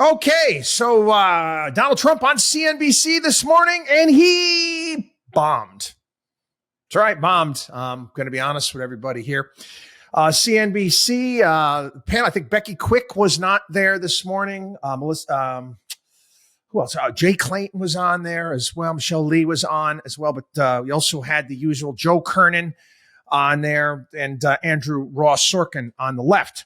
Okay, so Donald Trump on CNBC this morning, and he bombed. That's right, bombed. I'm going to be honest with everybody here. CNBC panel, I think Becky Quick was not there this morning. Melissa, who else? Jay Clayton was on there as well. Michelle Lee was on as well. But we also had the usual Joe Kernan on there and Andrew Ross Sorkin on the left.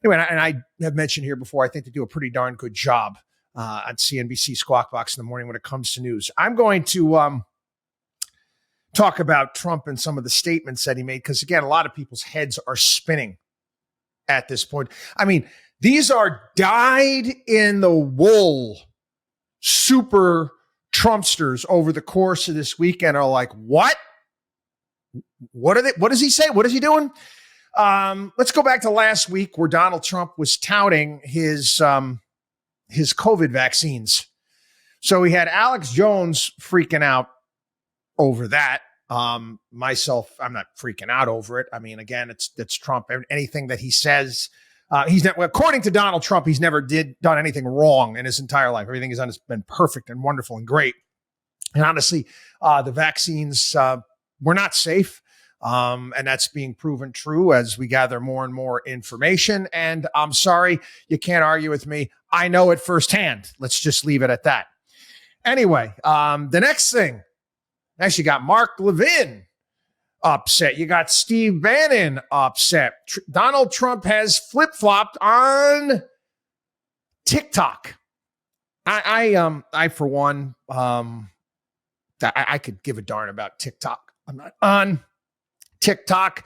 Anyway, and I have mentioned here before, I think they do a pretty darn good job on CNBC Squawk Box in the morning when it comes to news. I'm going to talk about Trump and some of the statements that he made, because, again, a lot of people's heads are spinning at this point. I mean, these are dyed-in-the-wool super Trumpsters over the course of this weekend are like, what? What are they? What does he say? What is he doing? Let's go back to last week where Donald Trump was touting his COVID vaccines. So he had Alex Jones freaking out over that. Myself, I'm not freaking out over it. I mean, again, it's Trump. Anything that he says, he's never, according to Donald Trump, he's never done anything wrong in his entire life. Everything he's done has been perfect and wonderful and great. And honestly, the vaccines were not safe. And that's being proven true as we gather more and more information. And I'm sorry, you can't argue with me. I know it firsthand. Let's just leave it at that. Anyway, the next thing, actually got Mark Levin upset. You got Steve Bannon upset. Donald Trump has flip-flopped on TikTok. I for one, I could give a darn about TikTok. I'm not on TikTok.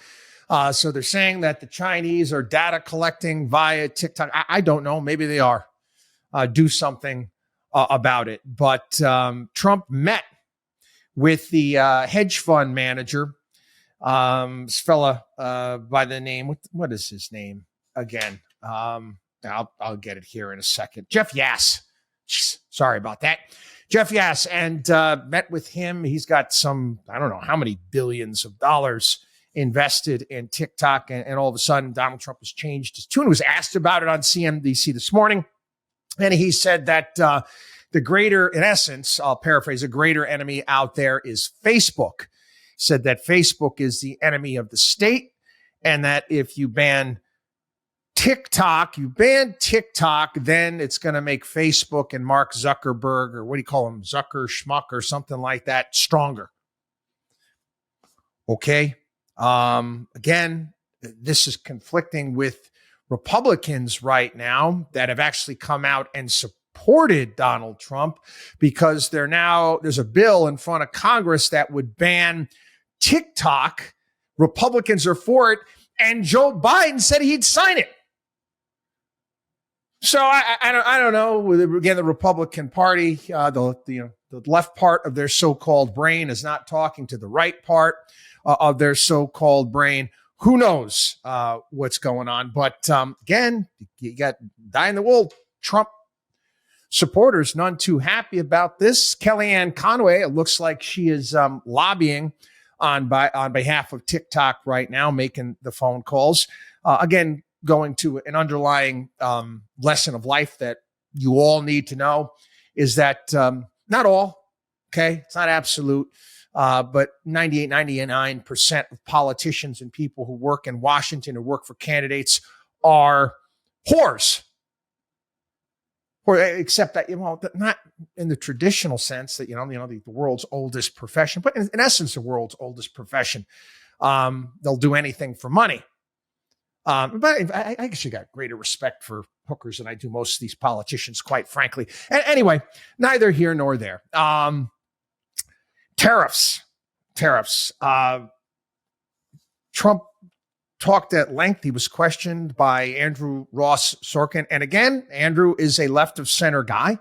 So they're saying that the Chinese are data collecting via TikTok. I don't know. Maybe they are. Do something about it. But Trump met with the hedge fund manager, this fella by the name, what is his name again? I'll get it here in a second. Jeff Yass. Jeez, sorry about that. Jeff Yass, and met with him. He's got some, I don't know how many billions of dollars invested in TikTok. And all of a sudden, Donald Trump has changed his tune. He was asked about it on CNBC this morning. And he said that the greater, in essence, I'll paraphrase, a greater enemy out there is Facebook. He said that Facebook is the enemy of the state, and that if you ban TikTok, then it's going to make Facebook and Mark Zuckerberg, or what do you call him, Zucker Schmuck or something like that, stronger. Okay. Again, this is conflicting with Republicans right now that have actually come out and supported Donald Trump, because there's a bill in front of Congress that would ban TikTok. Republicans are for it, and Joe Biden said he'd sign it. So I don't know. Again, the Republican Party, the left part of their so-called brain is not talking to the right part of their so-called brain. Who knows what's going on? But again, you got dyed-in-the-wool Trump supporters, none too happy about this. Kellyanne Conway, it looks like she is lobbying on behalf of TikTok right now, making the phone calls. Again, going to an underlying lesson of life that you all need to know is that not all, okay, it's not absolute, but 99% of politicians and people who work in Washington or work for candidates are whores. Or except that, not in the traditional sense that, the world's oldest profession, but in essence, the world's oldest profession. They'll do anything for money. But I actually got greater respect for hookers than I do most of these politicians, quite frankly. And anyway, neither here nor there. Tariffs. Trump talked at length. He was questioned by Andrew Ross Sorkin. And again, Andrew is a left of center guy.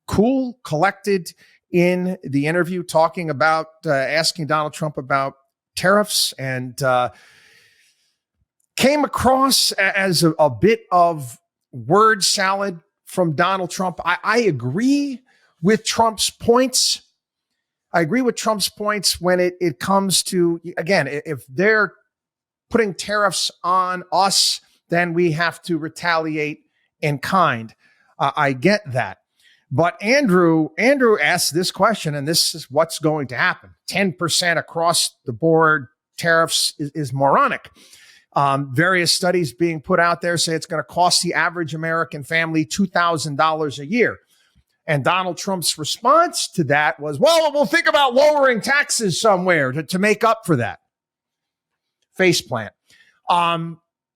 Cool, collected in the interview, talking about asking Donald Trump about tariffs, and came across as a bit of word salad from Donald Trump. I agree with Trump's points. I agree with Trump's points when it comes to, again, if they're putting tariffs on us, then we have to retaliate in kind. I get that. But Andrew asked this question, and this is what's going to happen. 10% across the board tariffs is moronic. Various studies being put out there say it's going to cost the average American family $2,000 a year. And Donald Trump's response to that was, well, we'll think about lowering taxes somewhere to make up for that. Faceplant.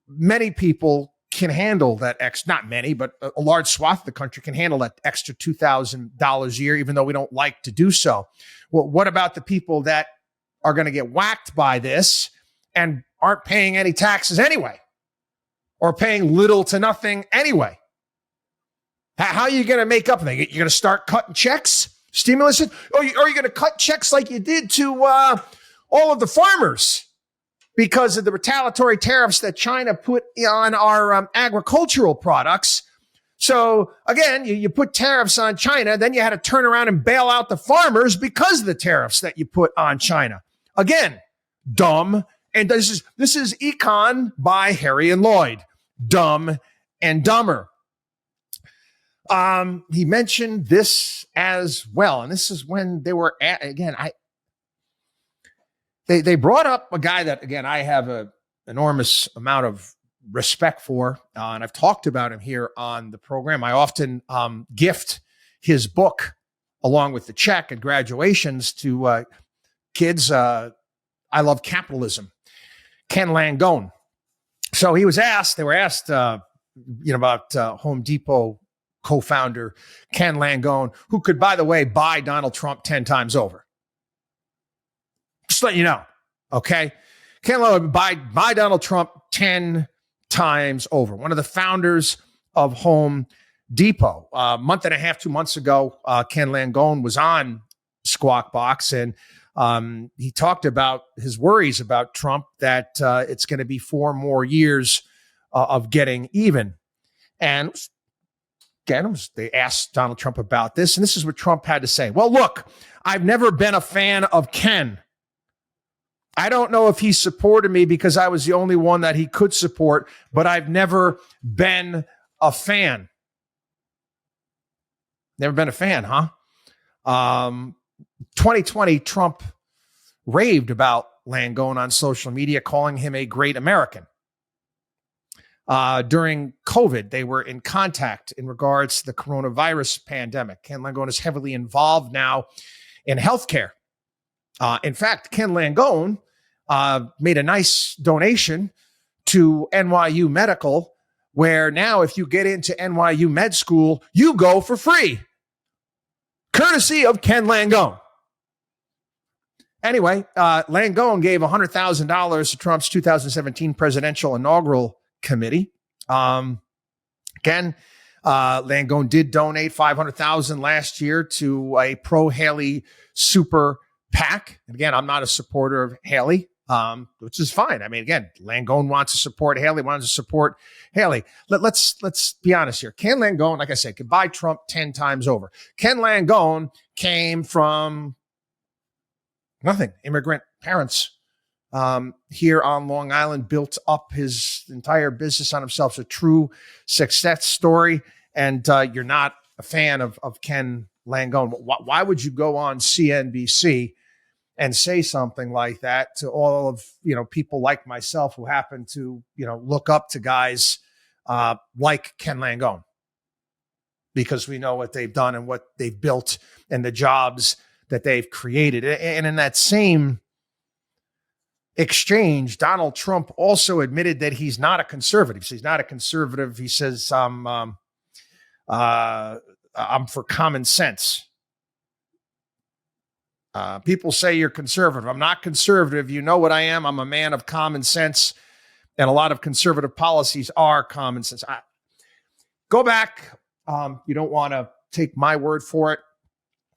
Many people can handle that not many, but a large swath of the country can handle that extra $2,000 a year, even though we don't like to do so. Well, what about the people that are going to get whacked by this and aren't paying any taxes anyway, or paying little to nothing anyway? How are you going to make up for that? You're going to start cutting checks, stimulus, or are you going to cut checks like you did to all of the farmers because of the retaliatory tariffs that China put on our agricultural products? So again, you put tariffs on China, then you had to turn around and bail out the farmers because of the tariffs that you put on China. Again, dumb. And this is Econ by Harry and Lloyd. Dumb and dumber. He mentioned this as well, and this is when they were they brought up a guy that, again, I have an enormous amount of respect for, and I've talked about him here on the program. I often gift his book along with the check at graduations to kids. I Love Capitalism. Ken Langone. So they were asked, about Home Depot co-founder Ken Langone, who could, by the way, buy Donald Trump 10 times over. Just let you know, okay? Ken Langone buy Donald Trump 10 times over. One of the founders of Home Depot. A month and a half, 2 months ago, Ken Langone was on Squawk Box, and he talked about his worries about Trump, that it's going to be 4 more years of getting even. And again, they asked Donald Trump about this, and this is what Trump had to say. Well, look, I've never been a fan of Ken. I don't know if he supported me because I was the only one that he could support, but I've never been a fan. Never been a fan, huh? 2020, Trump raved about Langone on social media, calling him a great American. During COVID, they were in contact in regards to the coronavirus pandemic. Ken Langone is heavily involved now in healthcare. In fact, Ken Langone made a nice donation to NYU Medical, where now if you get into NYU Med School, you go for free, courtesy of Ken Langone. Anyway, Langone gave $100,000 to Trump's 2017 presidential inaugural committee. Again, Langone did donate $500,000 last year to a pro-Haley super PAC. And again, I'm not a supporter of Haley, which is fine. I mean, again, Langone wants to support Haley, wants to support Haley. Let's be honest here. Ken Langone, like I said, could buy Trump 10 times over. Ken Langone came from nothing, immigrant parents. Here on Long Island, built up his entire business on himself. It's a true success story. And you're not a fan of Ken Langone. Why would you go on CNBC and say something like that to all of people like myself who happen to look up to guys like Ken Langone? Because we know what they've done and what they've built and the jobs that they've created. And in that same exchange, Donald Trump also admitted that he's not a conservative. So he's not a conservative. He says, I'm for common sense. People say you're conservative. I'm not conservative. You know what I am. I'm a man of common sense. And a lot of conservative policies are common sense. Go back. You don't want to take my word for it.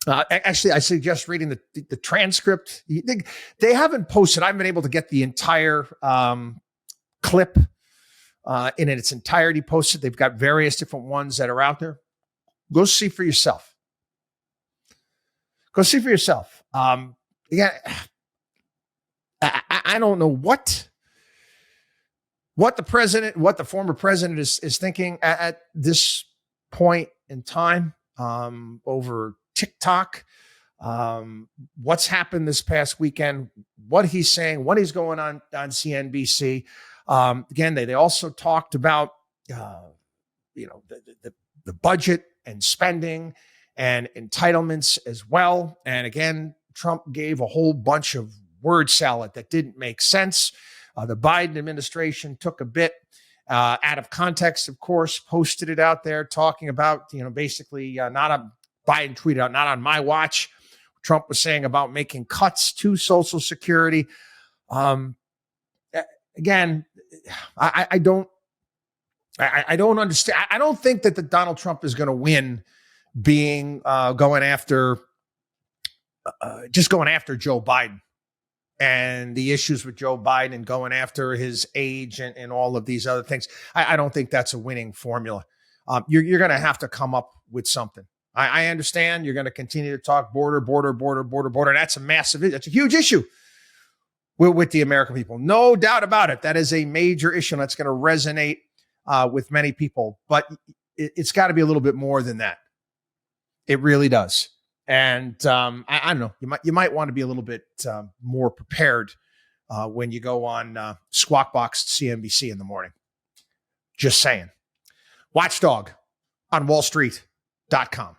Actually, I suggest reading the transcript. They haven't posted. I haven't been able to get the entire clip in its entirety posted. They've got various different ones that are out there. Go see for yourself. Go see for yourself. Yeah, I don't know what what the former president is thinking at this point in time over TikTok, what's happened this past weekend, what he's saying, what he's going on CNBC. Again, they also talked about the budget and spending and entitlements as well. And again, Trump gave a whole bunch of word salad that didn't make sense. The Biden administration took a bit out of context, of course, posted it out there talking about, basically Biden tweeted out, not on my watch. Trump was saying about making cuts to Social Security. Again, I don't understand. I don't think that the Donald Trump is going to win being going after Joe Biden and the issues with Joe Biden and going after his age and all of these other things. I don't think that's a winning formula. You're going to have to come up with something. I understand you're going to continue to talk border. That's a huge issue with the American people. No doubt about it. That is a major issue that's going to resonate with many people, but it's got to be a little bit more than that. It really does. And I don't know, you might want to be a little bit more prepared when you go on Squawk Box CNBC in the morning. Just saying. WatchDog on WallStreet.com.